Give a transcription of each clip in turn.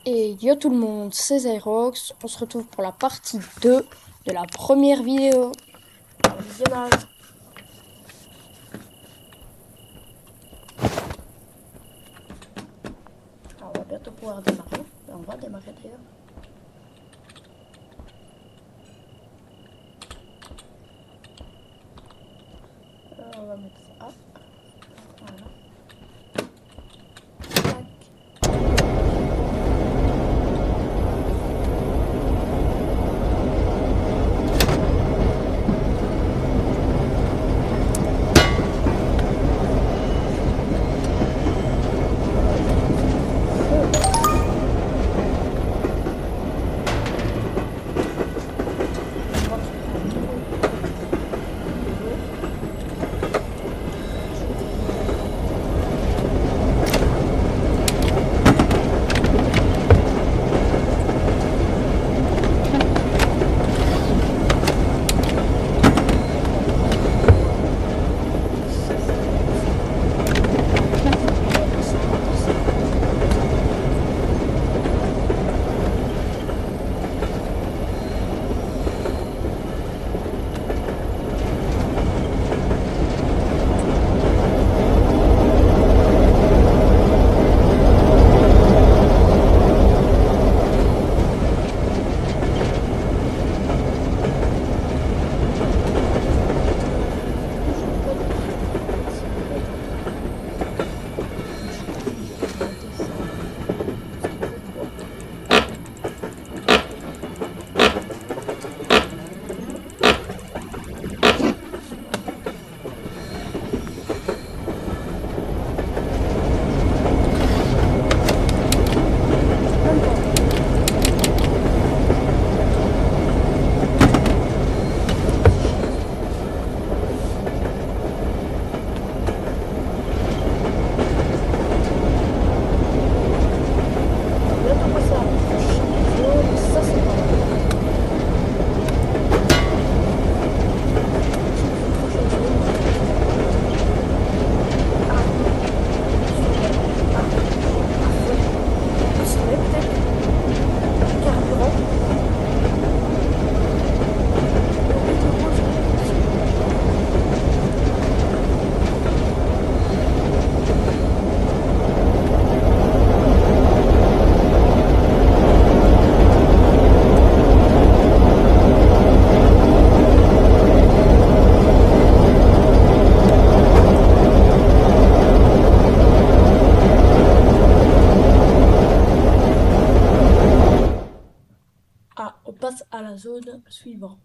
Et yo tout le monde, c'est Zyrox. On se retrouve pour la partie 2 de la première vidéo. Bon visionnage. Alors, on va bientôt pouvoir démarrer. On va démarrer d'ailleurs. On va mettre ça. Voilà. Tac. Bientôt passer à la prochaine vidéo. Ça c'est pas mal. Prochaine vidéo. Serait peut-être carburant. Ah, on passe à la zone suivante.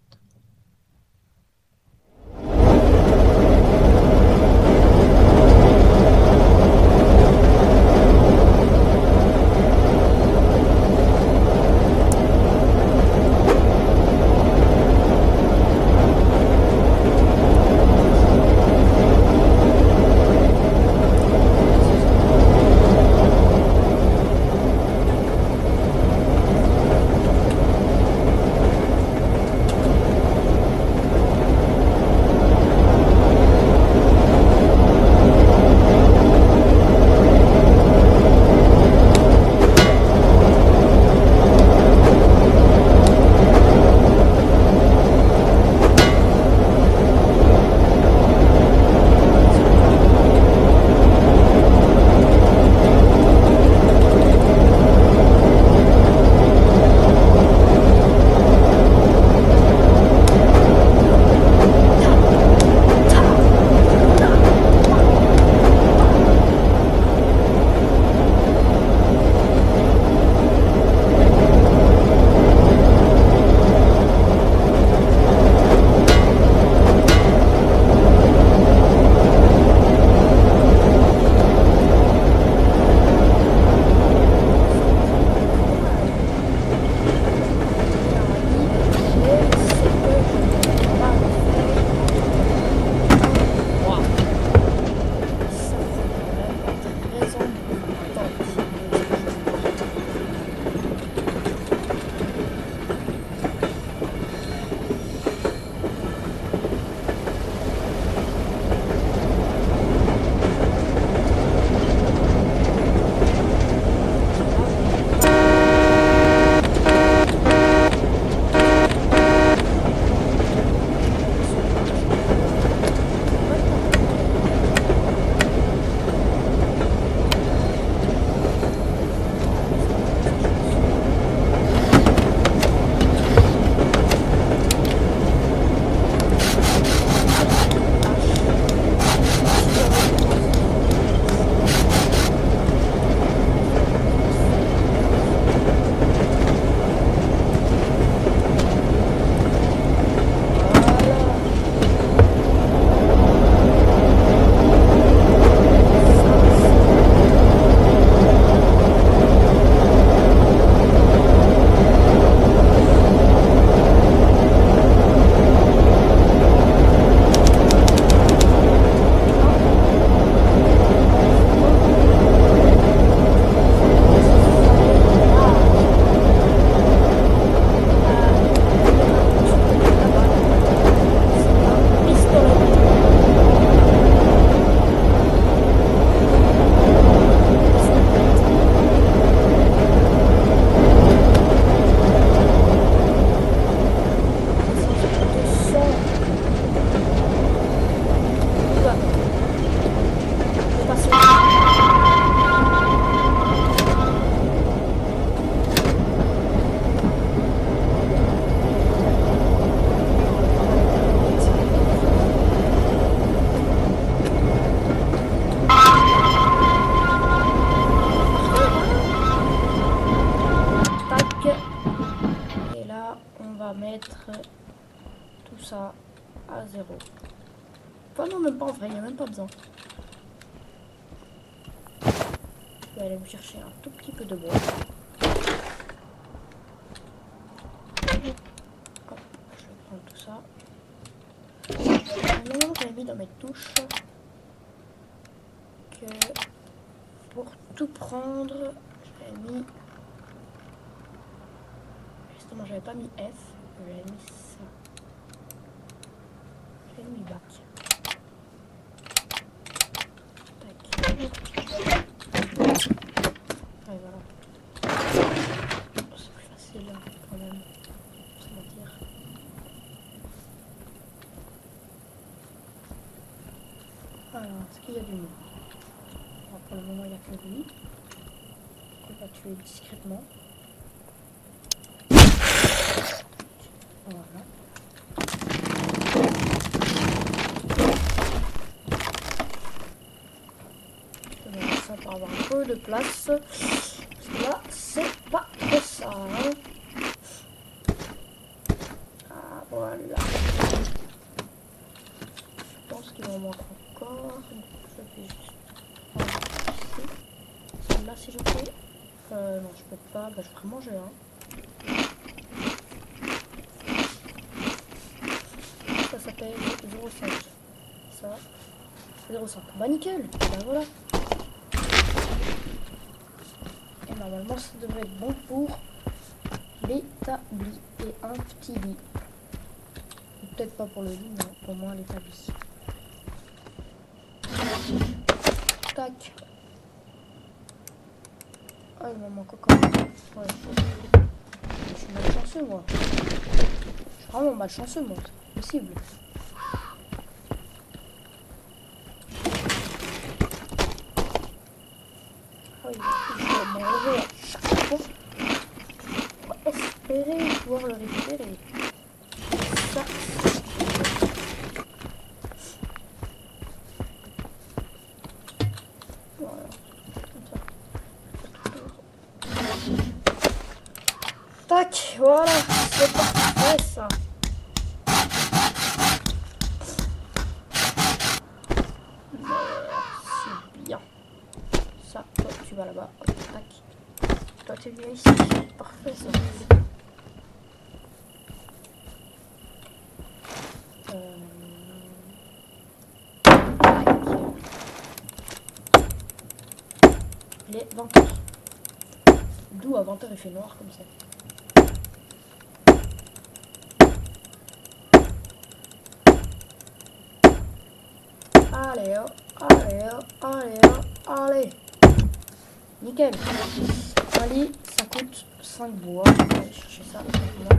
ça à 0. Enfin non, même pas en vrai, il n'y a même pas besoin. Je vais aller me chercher un tout petit peu de bois. Hop, je vais prendre tout ça. Maintenant, j'ai mis dans mes touches que pour tout prendre, j'avais mis... Justement, j'avais pas mis F, j'avais mis ça. J'avais mis bac. Tac. Ouais, voilà. C'est plus facile quand même, pour se mentir. Alors, est-ce qu'il y a du monde? Alors, pour le moment, il n'y a que lui. On va tuer discrètement. Voilà. Je vais mettre ça pour avoir un peu de place. Parce que là, c'est pas trop ça. Hein. Ah, voilà. Je pense qu'il m'en manque encore. Je fais juste ici. Celle-là, si je fais. Non, je peux pas. Bah, je pourrais manger un. Ça s'appelle 0,5. Ça, 0,5. Bah, nickel. Bah, voilà. Et normalement, ça devrait être bon pour l'établi et un petit lit. Peut-être pas pour le lit, mais au moins l'établi. Tac. Ah, il m'en manque encore. Ouais. Je suis malchanceux, moi. Je suis vraiment malchanceux, moi. C'est possible. Ah oui, je vais m'enlever à chaque fois. On va espérer pouvoir le récupérer. Ça, voilà. Tac, voilà, c'est parfait ça. Merci bien. Ça, toi, tu vas là-bas. Tac. Toi, tu viens ici. Parfait ça. Il est 20h. D'où à 20h il fait noir comme ça. Allez, oh, allez, oh, allez, oh, allez. Nickel. Un lit, ça coûte 5 bois. Je vais aller chercher ça maintenant.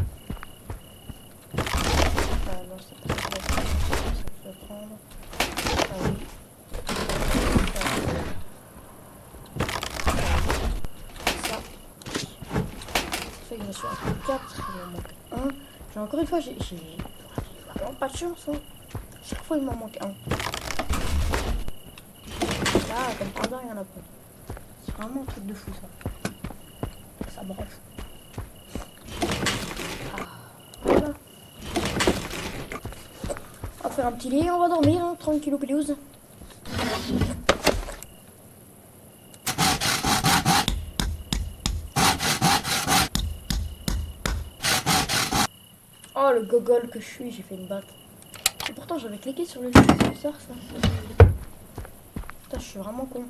Ah non, c'est pas ça que je vais prendre. Ah oui. Ça. Ça fait que je suis à 4. Il m'en manque 1. J'ai encore une fois, j'ai vraiment pas de chance. Hein. Chaque fois, il m'en manque 1. Là, comme par hasard, il y en a pas. C'est vraiment un truc de fou, ça. Ça bref. Ah, voilà. On va faire un petit lit, on va dormir, hein, tranquille ou pelouse. Oh, le gogol que je suis, j'ai fait une batte. Et pourtant, j'avais cliqué sur le jeu, c'est bizarre ça. Putain, je suis vraiment con.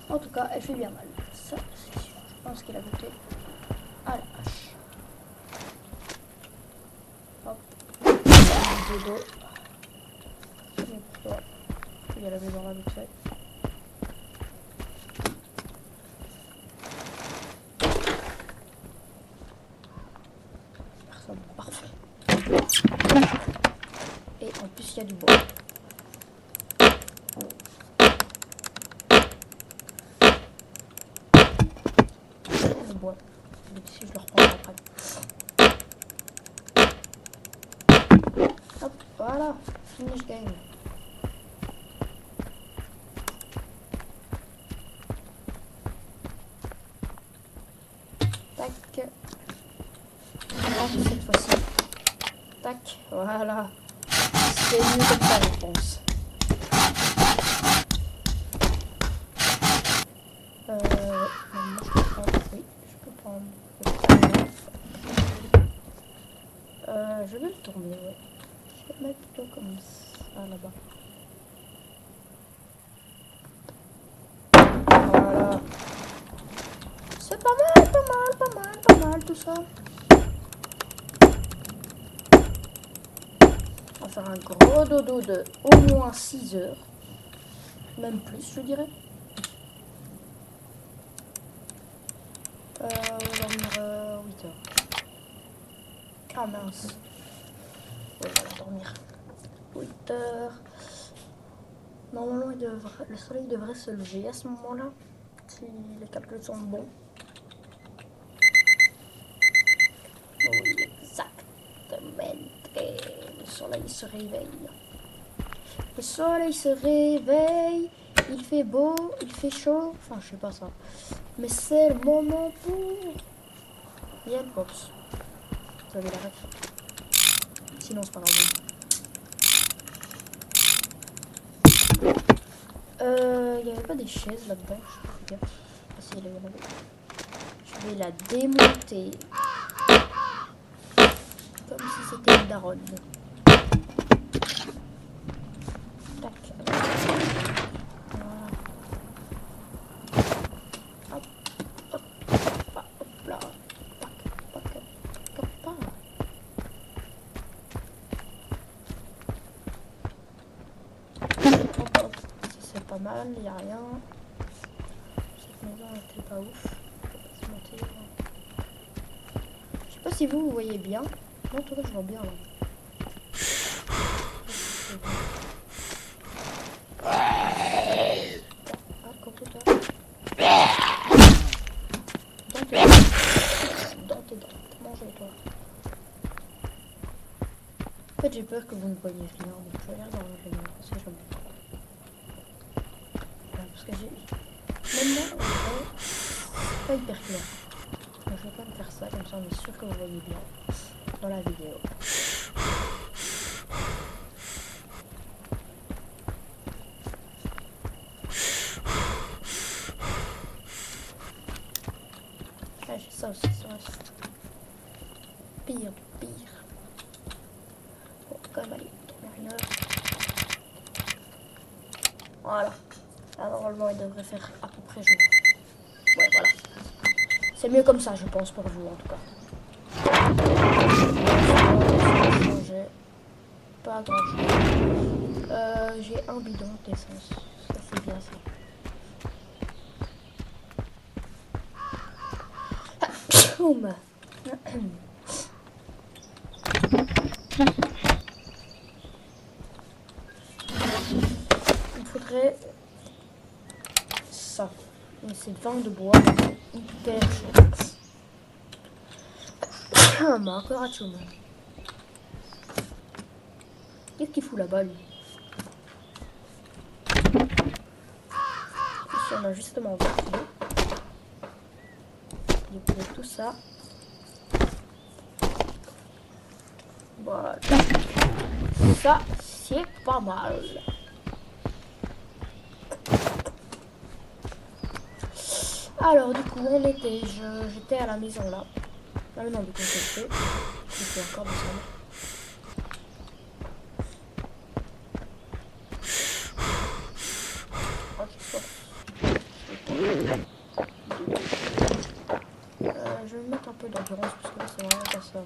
En tout cas, elle fait bien mal. Ça, c'est sûr. Je pense qu'elle a goûté à la hache. Hop. De dos. C'est pour toi. Il y a la maison là vite fait. Ça va, parfait. Et en plus, il y a du bois. bois. Si je le reprends après. Hop, voilà. Finish game. Tac. Tac, cette fois-ci. Tac, voilà. C'est mieux comme ça, je pense. Moi, je peux prendre. Oui, je peux prendre. Je vais le tourner, ouais. Je vais le mettre plutôt comme ça, là-bas. Voilà. C'est pas mal, pas mal, pas mal, pas mal, tout ça. On va faire un gros dodo de au moins 6 heures. Même plus, je dirais. On va dormir 8 heures. Ah mince. Oui, on va dormir 8 heures. Normalement, le soleil devrait se lever à ce moment-là, si les calculs sont bons. Oui, exactement. Et le soleil se réveille. Le soleil se réveille. Il fait beau, il fait chaud. Enfin, je sais pas ça. Mais c'est le moment pour... Yann Pops. Vous avez la ref. Sinon, c'est pas grave. Il n'y avait pas des chaises là-dedans. Je sais pas. Ah si, il y en avait. Je vais la démonter. Comme si c'était une daronne. Tac. Voilà. Hop, hop, hop là. Tac, tac, tac, tac. Hop, hop. C'est pas mal, il n'y a rien. Cette maison n'était pas ouf. Je sais pas si vous voyez bien. Moi, en tout cas, je vois bien là. Ah, coucou toi. Dans tes dents. Mange-toi. En fait, j'ai peur que vous ne voyez rien. Donc, je vais aller dans la lumière. Parce que j'aime bien. Voilà, parce que j'ai... Maintenant, c'est pas hyper clair. Donc, je vais pas me faire ça. Comme ça, on est sûr que vous voyez bien dans la vidéo. Ah, j'ai ça aussi, ça reste pire du pire. Bon, quand même, allez, dormir une heure. Voilà. Là, normalement, il devrait faire à peu près jour. Ouais, voilà. C'est mieux comme ça, je pense, pour vous, en tout cas. Pas grand chose. J'ai un bidon d'essence. Ça, c'est bien ça. Il faudrait ça. Mais c'est 20 de bois. C'est hyper cher. Mais encore à tout. Qu'est-ce qu'il fout là-bas, lui? Ici, on a justement découvert tout ça. Voilà. Ça, c'est pas mal. Alors, du coup, on était... J'étais à la maison, là. Ah non, du coup, j'étais encore descendre. Je vais mettre un peu d'endurance parce que là c'est vraiment pas ça.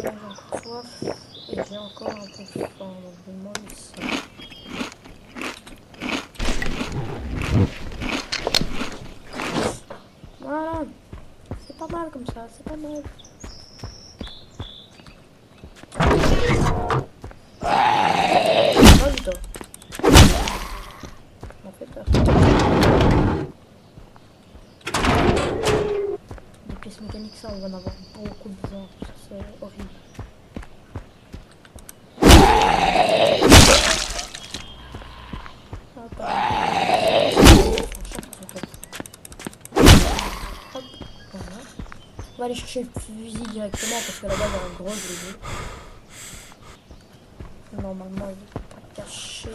J'ai encore soif et j'ai encore un peu faim, donc je vais manger ça. Voilà, c'est pas mal comme ça, c'est pas mal. Vas-y toi. M'en fais peur. ça, on va en avoir beaucoup besoin. C'est horrible. Hop, voilà. On va aller chercher le fusil directement parce que là-bas il y a un gros grillé. Normalement il est pas caché.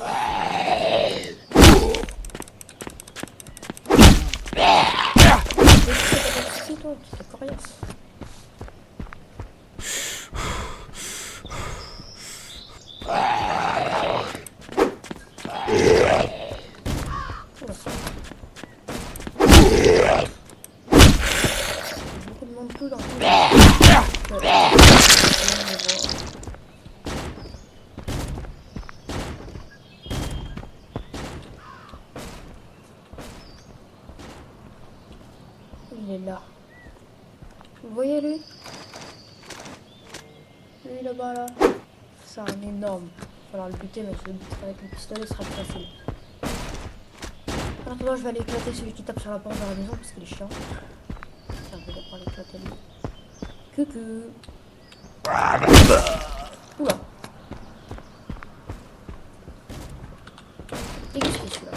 C'est toi qui t'es coriace. Beaucoup de monde tout dans tout. Il est là. Vous voyez lui? Lui là-bas là. C'est un énorme. Il va falloir le buter, mais je le buterai avec le pistolet, ce sera plus facile. En attendant, je vais aller éclater celui qui tape sur la porte de la maison parce qu'il est chiant. Tiens, je vais pas l'éclater lui. Coucou. Oula. Et qu'est-ce que c'est celui-là?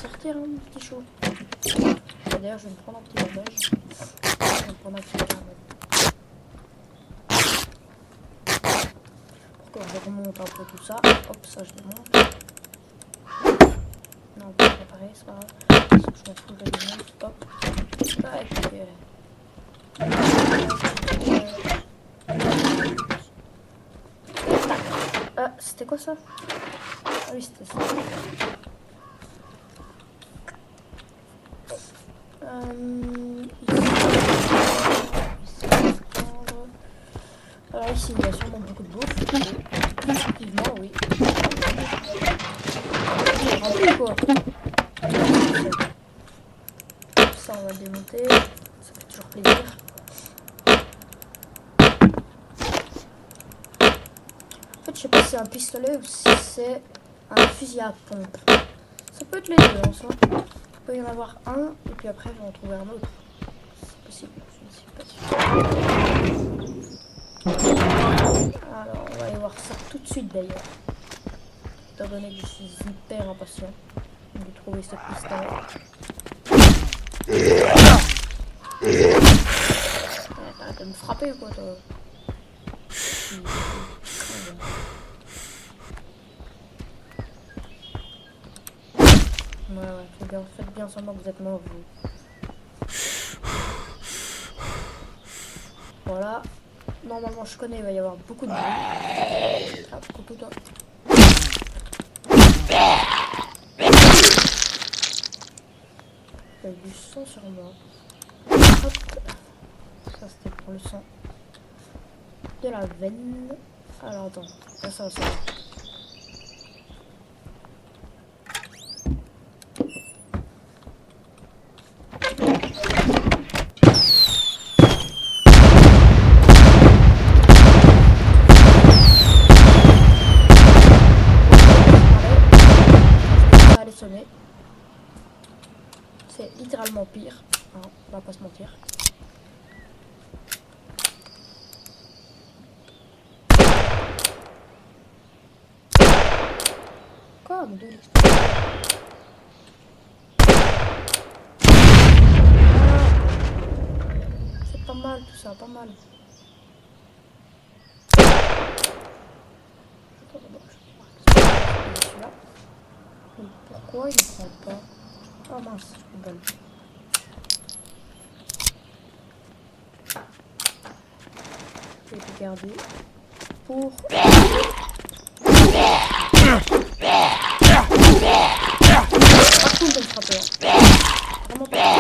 Sortir un petit chaud. D'ailleurs je vais me prendre un petit bandage. Je vais me prendre un petit caramel. Pour que je remonte un peu tout ça. Hop, ça je démonte. Non, on peut préparer, c'est pas grave. Parce que je m'en fous, je démonte. Hop. Ah, c'était quoi ça? Ah oui, c'était ça. Alors ici, il y a sûrement beaucoup de bouffe. Effectivement, oui. Rempli quoi. Ça, on va le démonter. Ça fait toujours plaisir. En fait, je sais pas si c'est un pistolet ou si c'est un fusil à pompe. Ça peut être les deux en soi. Il peut y en avoir un et puis après, je vais en trouver un autre. C'est possible, je ne suis pas sûre. Alors, on va aller voir ça tout de suite d'ailleurs. Étant donné que je suis hyper impatient de trouver ce pistolet. T'arrêtes de me frapper ou quoi, toi? Ouais, faites bien semblant que vous êtes mort, vous. Voilà. Normalement, je connais, il va y avoir beaucoup de bruit. Ah, coucou toi. Il y a du sang sur moi. Hop. Ça, c'était pour le sang de la veine. Alors, attends. Ça, ça. C'est littéralement pire, hein, on va pas se mentir. Quoi, mais d'où c'est pas mal tout ça, pas mal. Attends, d'abord, je vais celui-là. Mais pourquoi il ne prend pas? Oh mince, je rigole. Je vais le garder pour... Pas cool de me frapper. Vraiment pas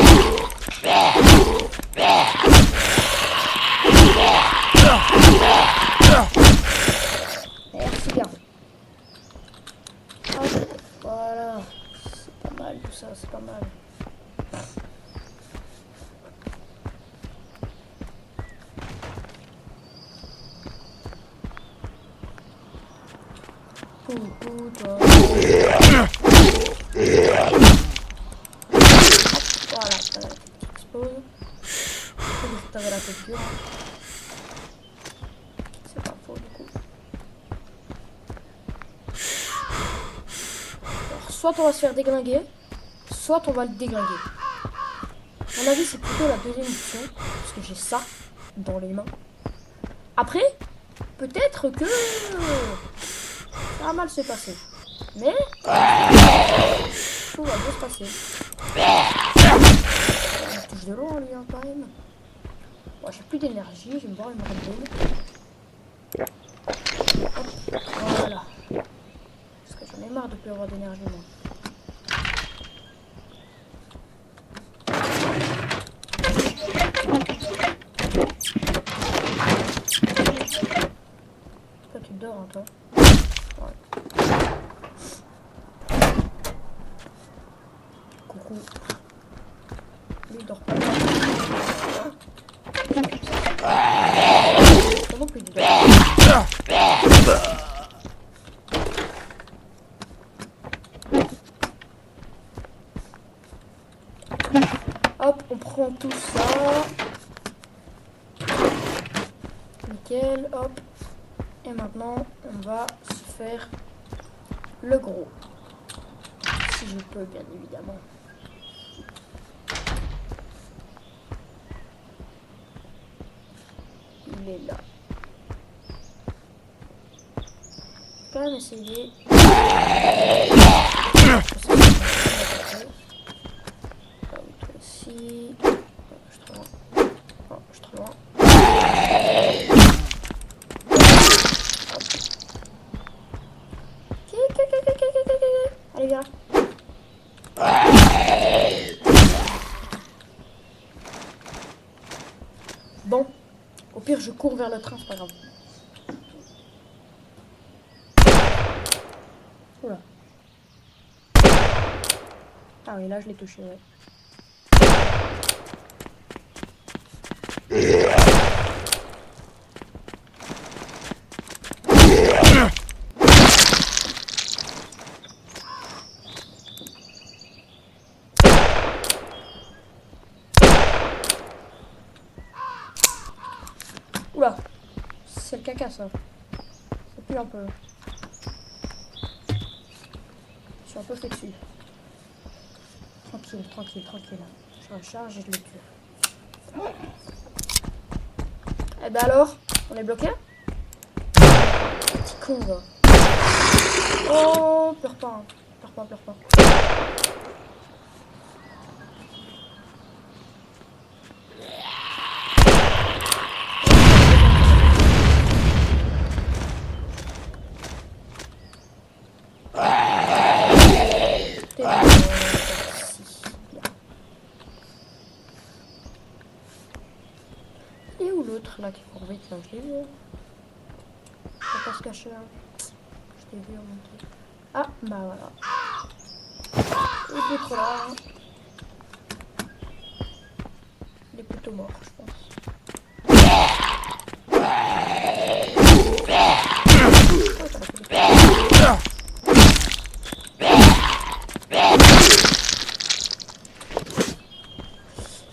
merci bien. Hop, voilà. C'est pas mal tout ça, c'est pas mal. Coucou, toi. Voilà, t'as la petite expose. T'avais la tête dure. C'est pas faux, du coup. Alors, soit on va se faire déglinguer, soit on va le déglinguer. À mon avis, c'est plutôt la deuxième option, parce que j'ai ça dans les mains. Après, peut-être que ça va mal se passer. Mais tout va bien se passer. On touche de l'eau en lui, hein, quand même. Bon, j'ai plus d'énergie, je vais me boire une Red Bull. Hop, voilà. Parce que j'en ai marre de plus avoir d'énergie, moi. Toi, tu dors, hein, toi. Ouais. Coucou. Lui, il dort pas. Non plus, il dort. Hop, on prend tout ça. Nickel, hop. Et maintenant, on va se faire le gros. Si je peux, bien évidemment. Il est là. Je vais quand même essayer. Ici. Oh, je suis trop loin. Oh, je suis trop loin. Allez, viens. Bon, au pire, je cours vers le train, c'est pas grave. Oula. Ah oui, là, je l'ai touché, ouais. Oula, c'est le caca ça. Ça pue un peu. Je suis un peu fait dessus. Tranquille, tranquille, tranquille. Je recharge et je le tue. Eh ben alors, on est bloqué? Petit con, va. Oh, pleure pas, hein. Pleure pas, pleure pas. Et où l'autre là qui court vite là, je l'ai vu. Faut pas se cacher là. Je t'ai vu remonter. Ah bah voilà. Et l'autre là. Il est plutôt mort, je pense.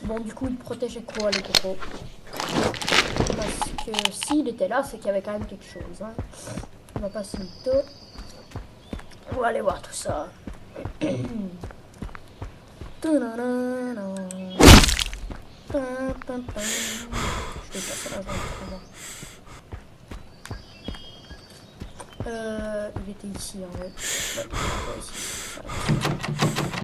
Bon, du coup, il protégeait quoi, les gros? Parce que s'il était là, c'est qu'il y avait quand même quelque chose. Hein. On va passer mytho. On va aller voir tout ça. Je vais passer là, il était ici, en fait. Ouais, ici.